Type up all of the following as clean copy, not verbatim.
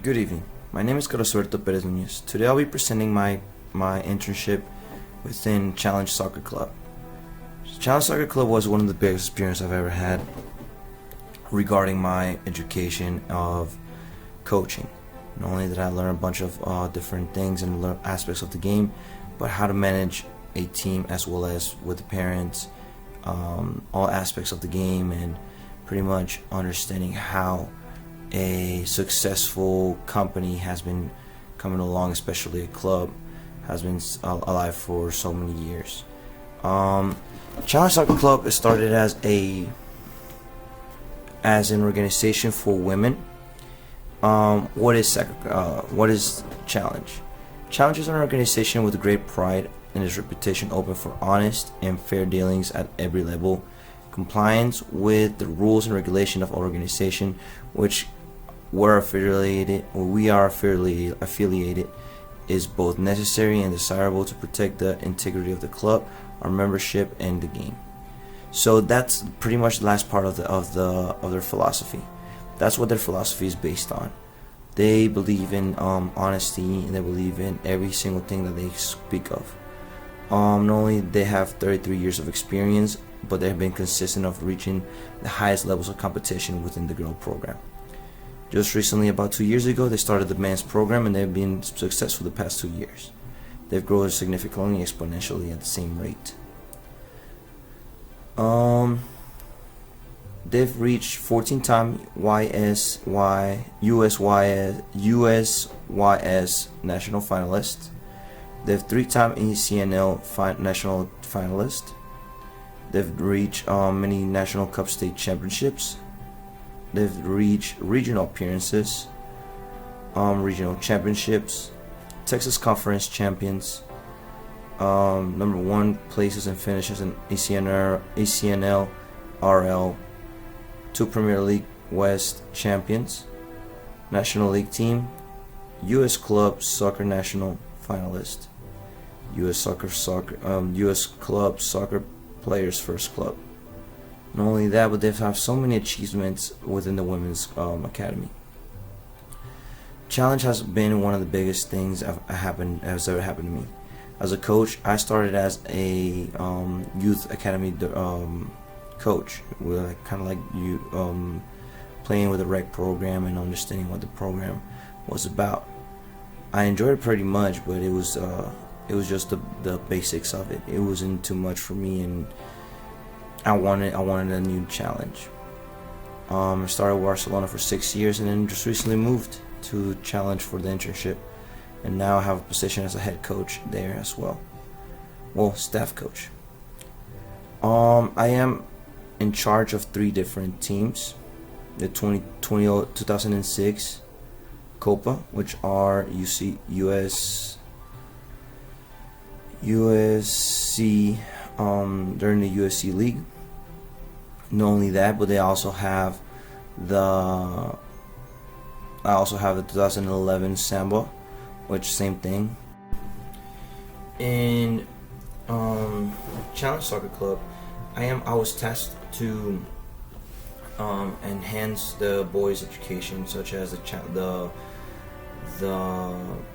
Good evening. My name is Carlos Alberto Perez Nunez. Today I'll be presenting my internship within Challenge Soccer Club. Challenge Soccer Club was one of the biggest experiences I've ever had regarding my education of coaching. Not only did I learn a bunch of different things and learn aspects of the game, but how to manage a team as well as with the parents, all aspects of the game, and pretty much understanding how a successful company has been coming along, especially a club has been alive for so many years. Challenge Soccer Club is started as an organization for women. What is Challenge? Challenge is an organization with great pride and its reputation open for honest and fair dealings at every level. Compliance with the rules and regulation of our organization, which we are affiliated, is both necessary and desirable to protect the integrity of the club, our membership, and the game. So that's pretty much the last part of their philosophy. That's what their philosophy is based on. They believe in honesty, and they believe in every single thing that they speak of. Not only they have 33 years of experience, but they have been consistent of reaching the highest levels of competition within the girl program. Just recently, about 2 years ago, they started the men's program, and they've been successful the past 2 years. They've grown significantly, exponentially at the same rate. They've reached 14-time USYS national finalists. They've 3-time ECNL national finalists. They've reached many national cup state championships. They've reached regional appearances, regional championships, Texas Conference champions, number 1 places and finishes in ECNL, RL, 2 Premier League West champions, National League team, U.S. Club Soccer National finalist, U.S. Club Soccer Players First Club. Not only that, but they have so many achievements within the women's academy. Challenge has been one of the biggest things that has ever happened to me. As a coach, I started as a youth academy coach, kind of like you playing with the rec program and understanding what the program was about. I enjoyed it pretty much, but it was just the basics of it. It wasn't too much for me, and I wanted a new challenge. I started with Barcelona for 6 years, and then just recently moved to Challenge for the internship, and now I have a position as a head coach there as well. Well, staff coach. I am in charge of 3 different teams. The 2006 Copa, which are USC during the USC League. Not only that, but I also have the 2011 Samba, which same thing. In Challenge Soccer Club, I was tasked to enhance the boys' education, such as the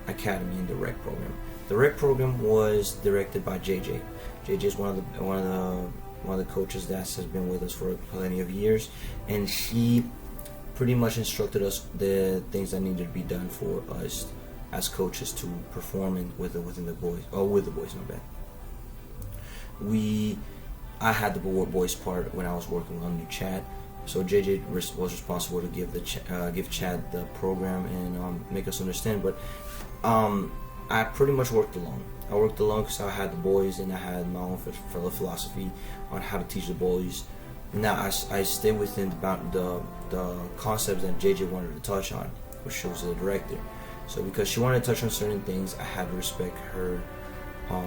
academy and the rec program. The rec program was directed by JJ. JJ is one of the coaches that has been with us for plenty of years, and she pretty much instructed us the things that needed to be done for us as coaches to perform with the boys. My bad. I had the boys part when I was working on the chat, so JJ was responsible to give Chad the program and make us understand. But I pretty much worked alone. I worked alone because I had the boys and I had my own philosophy on how to teach the boys. Now I stay within the concepts that JJ wanted to touch on, which she was the director. So because she wanted to touch on certain things, I had to respect her. I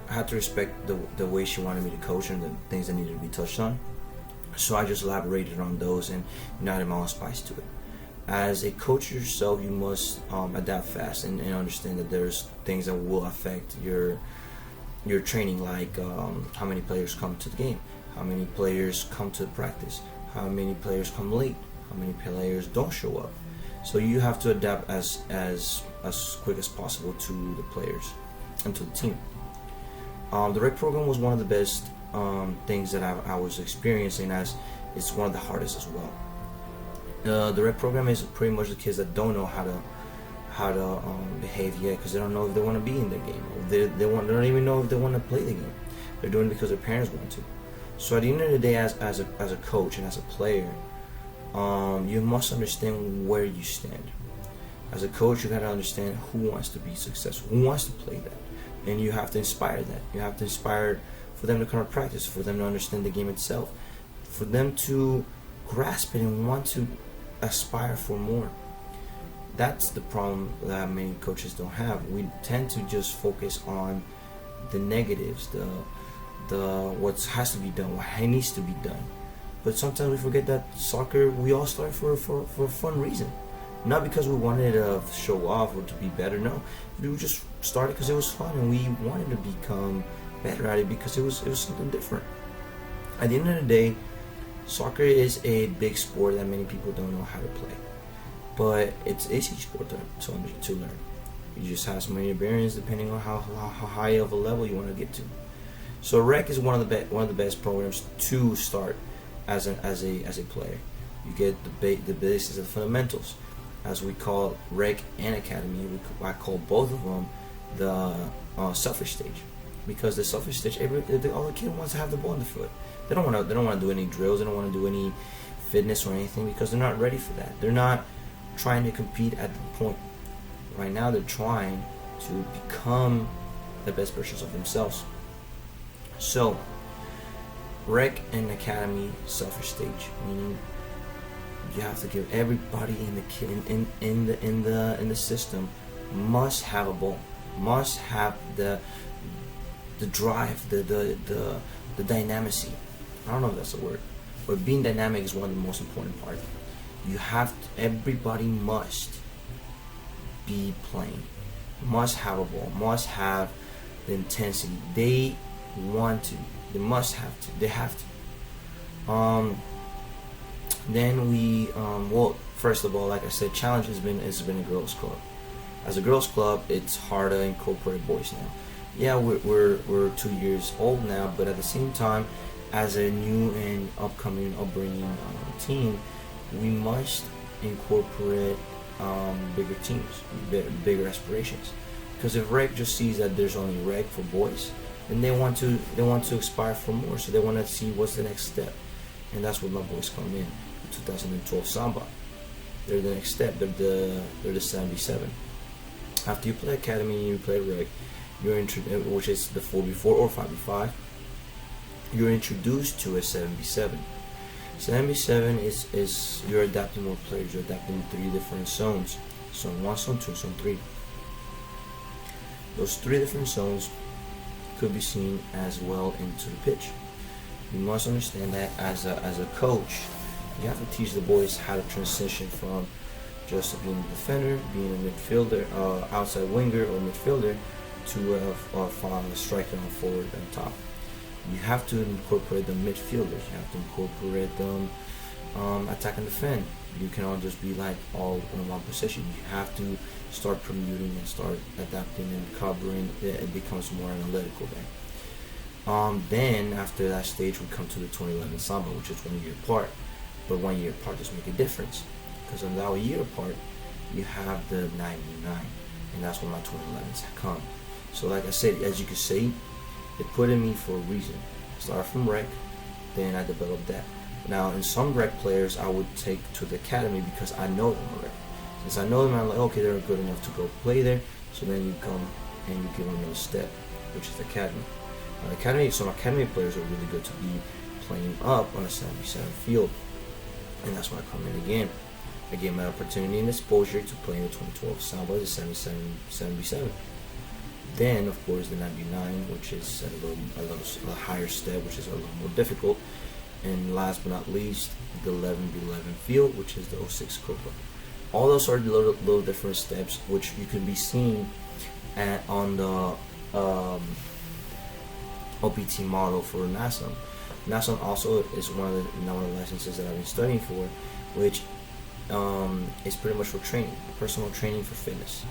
had to respect the way she wanted me to coach and the things that needed to be touched on. So I just elaborated on those and added my own spice to it. As a coach yourself, you must adapt fast and understand that there's things that will affect your training, like how many players come to the game, how many players come to practice, how many players come late, how many players don't show up. So you have to adapt as quick as possible to the players and to the team. The rec program was one of the best things that I was experiencing, as it's one of the hardest as well. The rec program is pretty much the kids that don't know how to behave yet, because they don't know if they want to be in the game. They don't even know if they want to play the game. They're doing it because their parents want to. So at the end of the day, as a coach and as a player, you must understand where you stand. As a coach, you gotta understand who wants to be successful, who wants to play that, and you have to inspire that. You have to inspire for them to come to practice, for them to understand the game itself, for them to grasp it and want to aspire for more. That's the problem that many coaches don't have. We tend to just focus on the negatives, the what has to be done, what needs to be done. But sometimes we forget that soccer, we all start for a fun reason. Not because we wanted to show off or to be better, no. We just started because it was fun and we wanted to become better at it because it was something different. At the end of the day, soccer is a big sport that many people don't know how to play. But it's an easy sport to learn. You just have so many variants depending on how high of a level you want to get to. So rec is one of the best programs to start as a player. You get the basis of fundamentals, as we call rec and academy. I call both of them the selfish stage, because the selfish stage, all the kid wants to have the ball in the foot. They don't want to do any drills. They don't want to do any fitness or anything because they're not ready for that. They're not trying to compete at the point. Right now, they're trying to become the best versions of themselves. So, rec and academy selfish stage, meaning you have to give everybody in the system must have a ball, must have the drive, the dynamacy. I don't know if that's a word, but being dynamic is one of the most important parts. You have to, everybody must be playing, must have a ball, must have the intensity. They want to, they must have to, they have to. Then we, well, first of all, like I said, challenge has been a girls' club. As a girls' club, it's hard to incorporate boys now. Yeah, we're 2 years old now, but at the same time, as a new and upbringing team, we must incorporate bigger teams, bigger aspirations. Because if rec just sees that there's only rec for boys, then they want to aspire for more. So they want to see what's the next step, and that's where my boys come in. 2012 Samba, they're the next step. They're the 77. After you play academy, you play rec, which is the 4v4 or 5v5. You're introduced to a 7v7. 7v7 is you're adapting more players. You're adapting 3 different zones: zone 1, zone 2, zone 3. Those 3 different zones could be seen as well into the pitch. You must understand that as a coach, you have to teach the boys how to transition from just being a defender, being a midfielder, outside winger or midfielder, to a striker and forward on top. You have to incorporate the midfielders. You have to incorporate them attack and defend. You cannot just be like all in one position. You have to start permuting and start adapting and covering. It becomes more analytical then. Then after that stage, we come to the 2011 Samba, which is 1 year apart. But 1 year apart does make a difference, because on that year apart, you have the 99, and that's when my 2011s come. So like I said, as you can see, they put in me for a reason. Start from rec, then I developed that. Now, in some rec players, I would take to the academy because I know them already. Since I know them, I'm like, okay, they're good enough to go play there. So then you come and you give them another step, which is the academy. Now, some academy players are really good to be playing up on a 77 field, and that's when I come in again. I get my opportunity and exposure to play in the 2012 Samba, the 77. Then, of course, the 99, which is a higher step, which is a little more difficult. And last but not least, the 11v11 field, which is the 06 Copa. All those are little different steps, which you can be seen on the OPT model for NASA. National also is one of the licenses that I've been studying for, which is pretty much for training, personal training for fitness.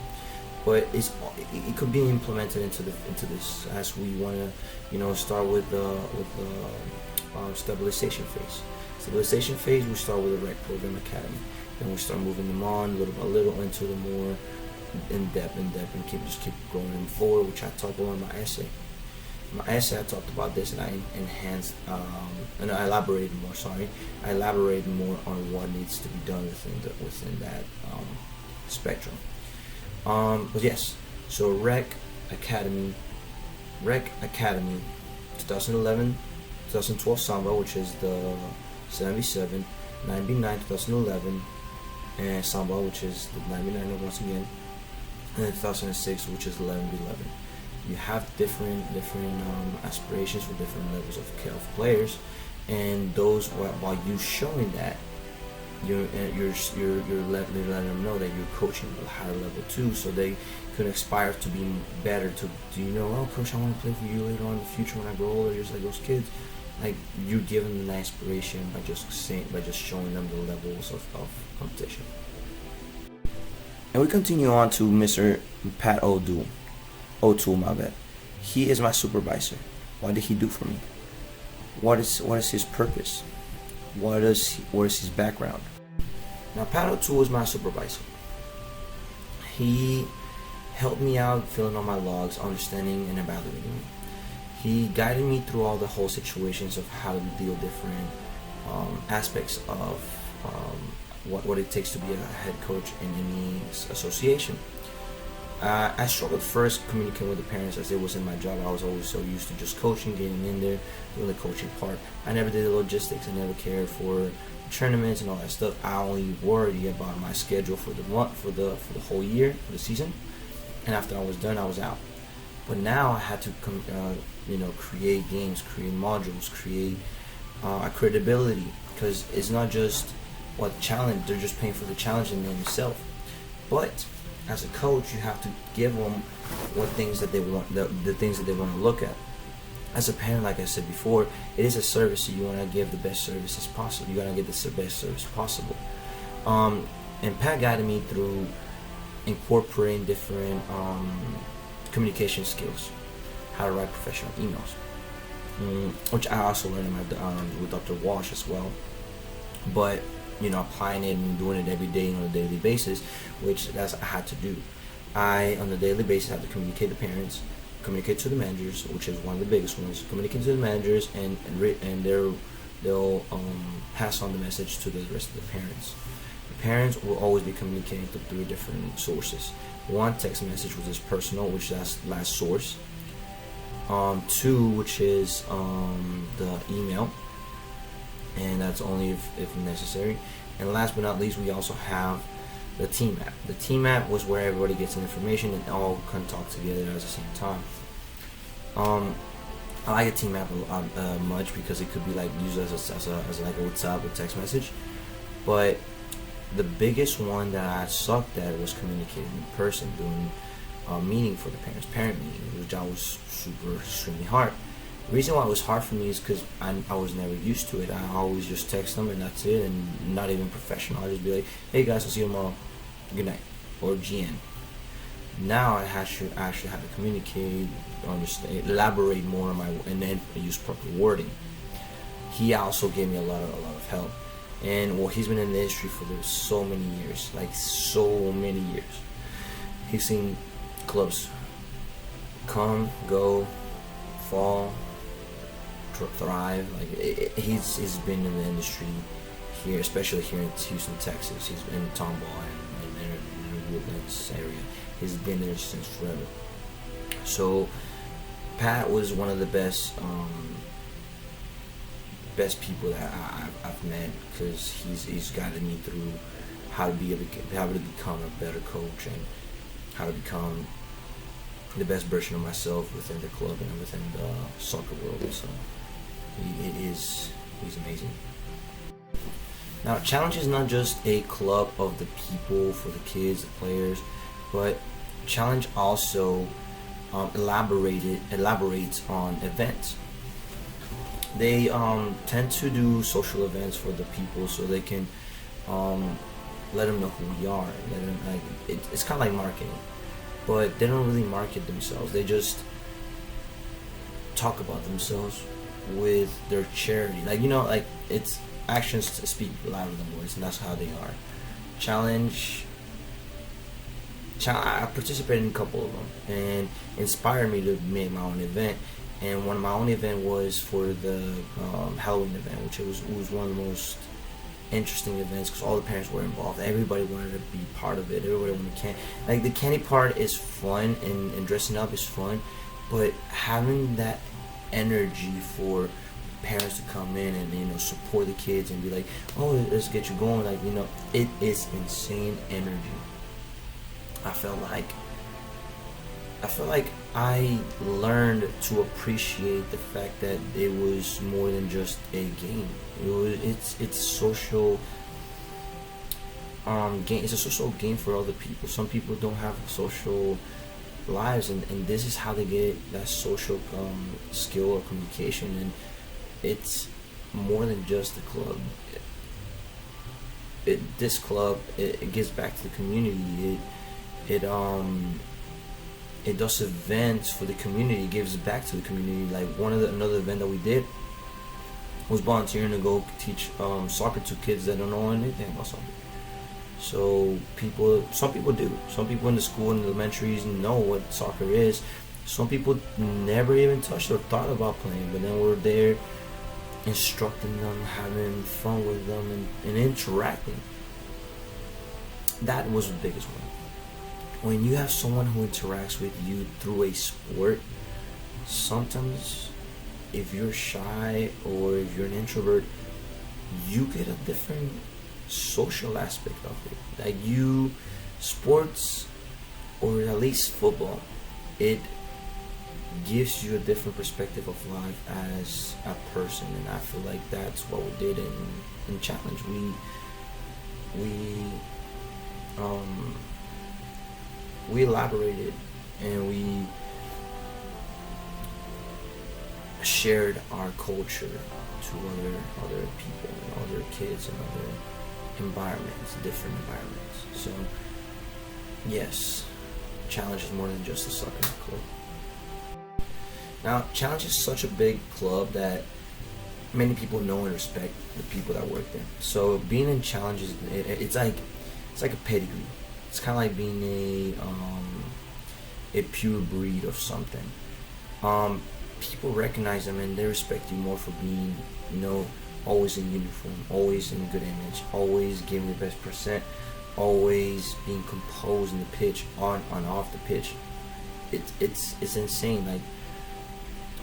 But it could be implemented into this, as we want to start with the stabilization phase. Stabilization phase, we start with a rec program academy, then we start moving them on little by little into the more in depth, and keep going forward, which I talked about in my essay. In my essay, I talked about this, and I enhanced and I elaborated more. I elaborated more on what needs to be done within that spectrum. But yes, so Rec Academy, 2011, 2012 Samba, which is the 77, 99 2011, and Samba, which is the 99 once again, and then 2006, which is 11v11. You have different aspirations for different levels of players, and those, while you showing that, you're letting them know that you're coaching at a higher level too, so they could aspire to be better. Oh, coach, I want to play for you later on in the future when I grow older, just like those kids. Like, you're giving them an inspiration by just showing them the levels of competition. And we continue on to Mr. Pat O'Toole, my bad. He is my supervisor. What did he do for me? What is his purpose? What is his background? Now, Pat O'Toole is my supervisor. He helped me out filling out my logs, understanding and evaluating me. He guided me through all the whole situations of how to deal different aspects of what it takes to be a head coach in any association. I struggled first communicating with the parents, as it was in my job. I was always so used to just coaching, getting in there, doing the coaching part. I never did the logistics. I never cared for tournaments and all that stuff. I only worried about my schedule for the month, for the whole year, for the season. And after I was done, I was out. But now I had to create games, create modules, create credibility, because it's not just what challenge. They're just paying for the challenge in itself. But as a coach, you have to give them what things that they want, the things that they want to look at. As a parent, like I said before, it is a service, so you want to give the best services possible. You got to get the best service possible. And Pat guided me through incorporating different communication skills, how to write professional emails, which I also learned with Dr. Walsh as well. But applying it and doing it every day on a daily basis, which I had to do. I, on a daily basis, had to communicate to parents, communicate to the managers, which is one of the biggest ones. Communicate to the managers, and they'll pass on the message to the rest of the parents. The parents will always be communicating through different sources. One, text message, which is personal, which that's last source. Two, which is the email, and that's only if necessary. And last but not least, we also have the team app. The team app was where everybody gets information and all can talk together at the same time. I like a team app much because it could be used as like a WhatsApp or text message. But the biggest one that I sucked at was communicating in person, doing meeting for the parent meeting, which I was extremely hard. The reason why it was hard for me is because I was never used to it. I always just text them and that's it, and not even professional. I just be like, hey guys, I'll see you tomorrow, good night, or GN. Now I actually have to communicate, understand, elaborate more on and then use proper wording. He also gave me a lot of help, and he's been in the industry for so many years, He's seen clubs come, go, fall, thrive. He's been in the industry here, especially here in Houston, Texas. He's been in Tomball and in Woodlands area. He's been there since forever. So Pat was one of the best people that I've met, because he's guided me through how to become a better coach and how to become the best version of myself within the club and within the soccer world. So he's amazing. Now, Challenge is not just a club of the people, for the kids, the players, but Challenge also elaborates on events. They tend to do social events for the people so they can um, let them know who we are. Let them, like, it's kind of like marketing, but they don't really market themselves. They just talk about themselves with their charity. Like, like, it's actions to speak louder than words, and that's how they are. Challenge. I participated in a couple of them, and inspired me to make my own event. And one of my own event was for the Halloween event, which was one of the most interesting events because all the parents were involved. Everybody wanted to be part of it. Everybody wanted to like, the candy part is fun, and dressing up is fun, but having that energy for parents to come in and support the kids and be like, oh, let's get you going, like, it is insane energy. I felt like I learned to appreciate the fact that it was more than just a game. It's social game. It's a social game for other people. Some people don't have social lives, and this is how they get that social skill or communication. And it's more than just a club. This club it gives back to the community. It does events for the community. It gives back to the community. Like another event that we did was volunteering to go teach soccer to kids that don't know anything about soccer. So some people do. Some people in the school and elementaries know what soccer is. Some people never even touched or thought about playing, but then we're there instructing them, having fun with them, and interacting. That was the biggest one. When you have someone who interacts with you through a sport, sometimes if you're shy or if you're an introvert, you get a different social aspect of it. Like, sports, or at least football, it gives you a different perspective of life as a person, and I feel like that's what we did in Challenge. We elaborated, and we shared our culture to other people and other kids and other environments, different environments. So yes, Challenge is more than just a soccer club. Now, Challenge is such a big club that many people know and respect the people that work there. So being in Challenge it's like a pedigree. It's kind of like being a pure breed of something. People recognize them and they respect you more for being, always in uniform, always in good image, always giving your best percent, always being composed in the pitch, on off the pitch. It's insane. Like,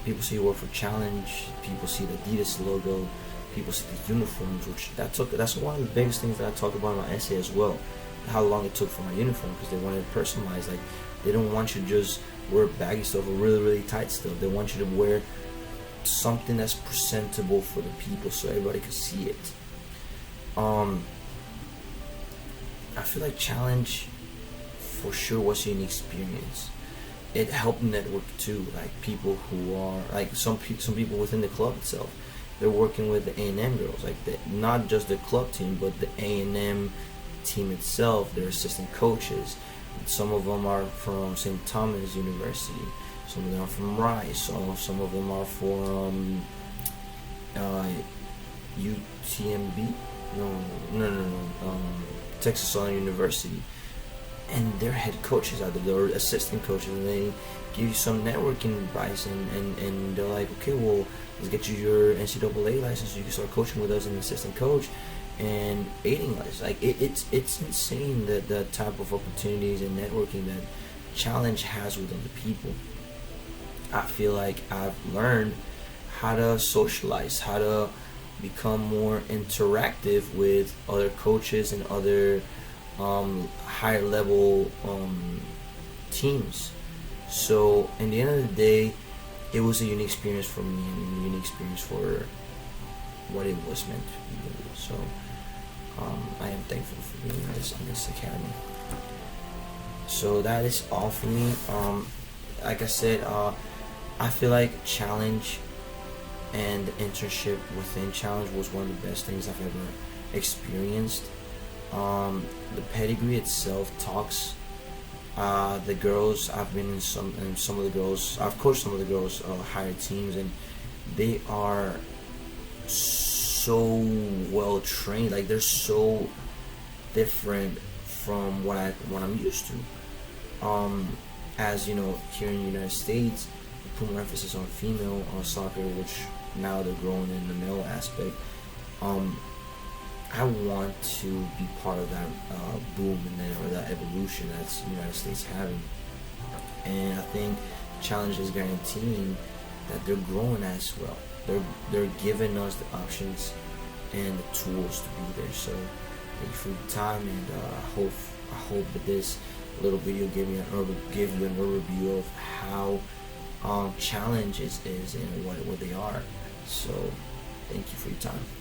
people see you work for Challenge, people see the Adidas logo, people see the uniforms, which that's one of the biggest things that I talk about in my essay as well. How long it took for my uniform, because they wanted it personalized. Like, they don't want you to just wear baggy stuff or really, really tight stuff. They want you to wear something that's presentable for the people so everybody can see it. I feel like Challenge for sure was a unique experience. It helped network too, like people who are like some people within the club itself. They're working with the A&M girls, like not just the club team, but the A&M team itself. They're assistant coaches. Some of them are from St. Thomas University. Some of them are from Rice. Some of them are from UTMB. No. Texas Southern University. And they're head coaches out there. They're assistant coaches, and they give you some networking advice. And they're like, okay, well, let's get you your NCAA license so you can start coaching with us as an assistant coach. And aiding us, like it's insane that the type of opportunities and networking that Challenge has with other people. I feel like I've learned how to socialize, how to become more interactive with other coaches and other higher level teams. So in the end of the day, it was a unique experience for me and a unique experience for what it was meant to be. So I am thankful for being in this academy. So that is all for me. Like I said, I feel like Challenge and the internship within Challenge was one of the best things I've ever experienced. The pedigree itself talks. The girls, I've been in some of the girls, of course some of the girls higher teams, and they are so well trained. Like, they're so different from what I'm used to. As you know, here in the United States, we put more emphasis on female soccer, which now they're growing in the male aspect. I want to be part of that boom or that evolution that's the United States having, and I think Challenge is guaranteeing that they're growing as well. They're giving us the options and the tools to be there. So thank you for your time, and I hope that this little video give you an overview of how Challenge is and what they are. So thank you for your time.